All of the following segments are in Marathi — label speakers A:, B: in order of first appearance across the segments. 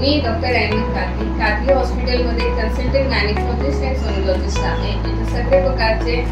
A: मी डॉक्टर अहमद कादरी हॉस्पिटलमध्ये कन्सल्टंट गायनेकोलॉजिस्ट आणि सोनोलॉजिस्ट आहे। इथे सगळे प्रकारचे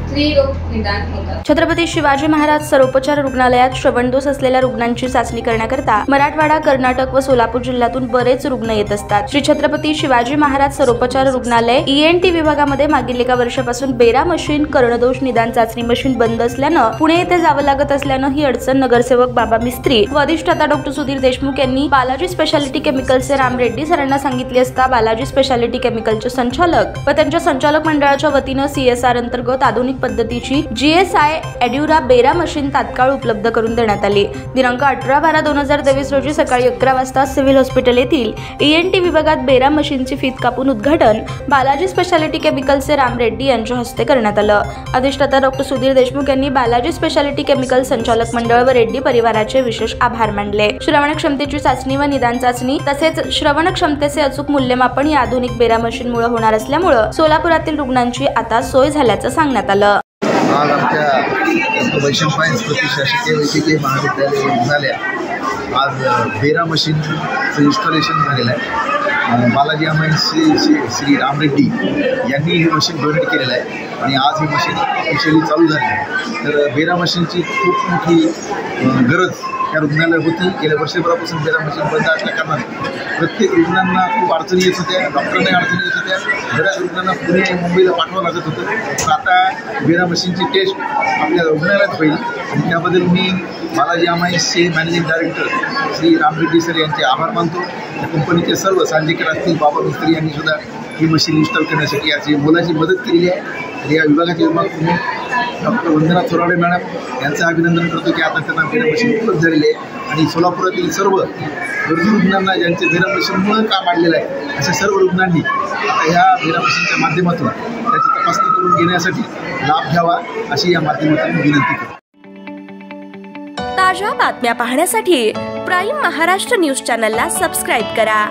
A: स्त्री रोग निदान होतात।
B: छत्रपती शिवाजी महाराज सर्वोपचार रुग्णालयात श्रवणदोष असलेल्या रुग्णांची चाचणी करण्याकरता मराठवाडा, कर्नाटक व सोलापूर जिल्ह्यातून बरेच रुग्ण येत असतात। श्री छत्रपती शिवाजी महाराज सर्वोपचार रुग्णालय ENT विभागामध्ये मागील एका वर्षापासून बेरा मशीन, कर्णदोष निदान चाचणी मशीन बंद असल्यानं पुणे येथे जावं लागत असल्यानं ही अडचण नगरसेवक बाबा मिस्त्री व अधिष्ठाता डॉक्टर सुधीर देशमुख यांनी बालाजी स्पेशालिटी केमिकल्सचे राम रेड्डी सरांना सांगितले असता बालाजी स्पेशालिटी केमिकलचे संचालक व त्यांच्या संचालक मंडळाच्या वतीनं CSR अंतर्गत आधुनिक पद्धतीची GSI एड्युरा बेरा मशीन तात्काळ उपलब्ध करून देण्यात आली। दिनांक 18/12/2023 रोजी सकाळी 11 वाजता सिव्हिल हॉस्पिटल येथील ENT विभागात बेरा मशीनची फीत कापून उद्घाटन बालाजी स्पेशालिटी केमिकल्सचे राम रेड्डी यांच्या हस्ते करण्यात आलं। अधिष्ठाता डॉक्टर सुधीर देशमुख यांनी बालाजी स्पेशालिटी केमिकल संचालक मंडळ व रेड्डी परिवाराचे विशेष आभार मानले। श्रवण क्षमतेची चाचणी व निदान चाचणी तसेच श्रवण क्षमतेचे अचूक मूल्यमापन या आधुनिक बेरा मशीनमुळे होणार असल्यामुळे सोलापुरातील रुग्णांची आता सोय झाल्याचं सांगण्यात आलं।
C: आज आमच्या वैशंपायन्स प्रतिशासकीय वैद्यकीय महाविद्यालय रुग्णालयात आज बेरा मशीनचं इन्स्टॉलेशन झालेलं आहे। बालाजी श्री राम रेड्डी यांनी ही मशीन डोनेट केलेलं आहे आणि आज ही मशीन ऑफिशियली चालू झाली आहे। तर बेरा मशीनची खूप मोठी गरज या रुग्णालयात होती। गेल्या वर्षभरापासून बेरा मशीन बंद असल्या कारणाने प्रत्येक रुग्णांना खूप अडचणी येत होत्या, डॉक्टरांना अडचणी येत होत्या, बऱ्याच रुग्णांना पुणे मुंबईला पाठवावं लागत होतं। तर आता बेरा मशीनची टेस्ट आपल्या रुग्णालयात होईल आणि त्याबद्दल मी बालाजी अमाईसचे managing director Shri Ram Reddy sir यांचे आभार मानतो। त्या कंपनीचे सर्व सांजेकर असतील, बाबा मिस्त्री यांनी सुद्धा ही मशीन इन्स्टॉल करण्यासाठी याची मोलाची मदत केलेली आहे। आणि या विभागाचे विभाग प्रमुख डॉक्टर वंदना थोराडे मॅडम यांचं अभिनंदन करतो की आता त्यांना बेरा मशीन उपलब्ध झालेली आहे आणि सोलापुरातील सर्व गरजू रुग्णांना ज्यांचे बेरा मशीनमुळे काम आणलेलं आहे अशा सर्व रुग्णांनी आता ह्या बेरा मशीनच्या माध्यमातून त्याची तपासणी करून घेण्यासाठी लाभ घ्यावा अशी या माध्यमातून विनंती करतो।
B: ताज्या बातम्या पाहण्यासाठी प्राईम महाराष्ट्र न्यूज चॅनलला सबस्क्राईब करा।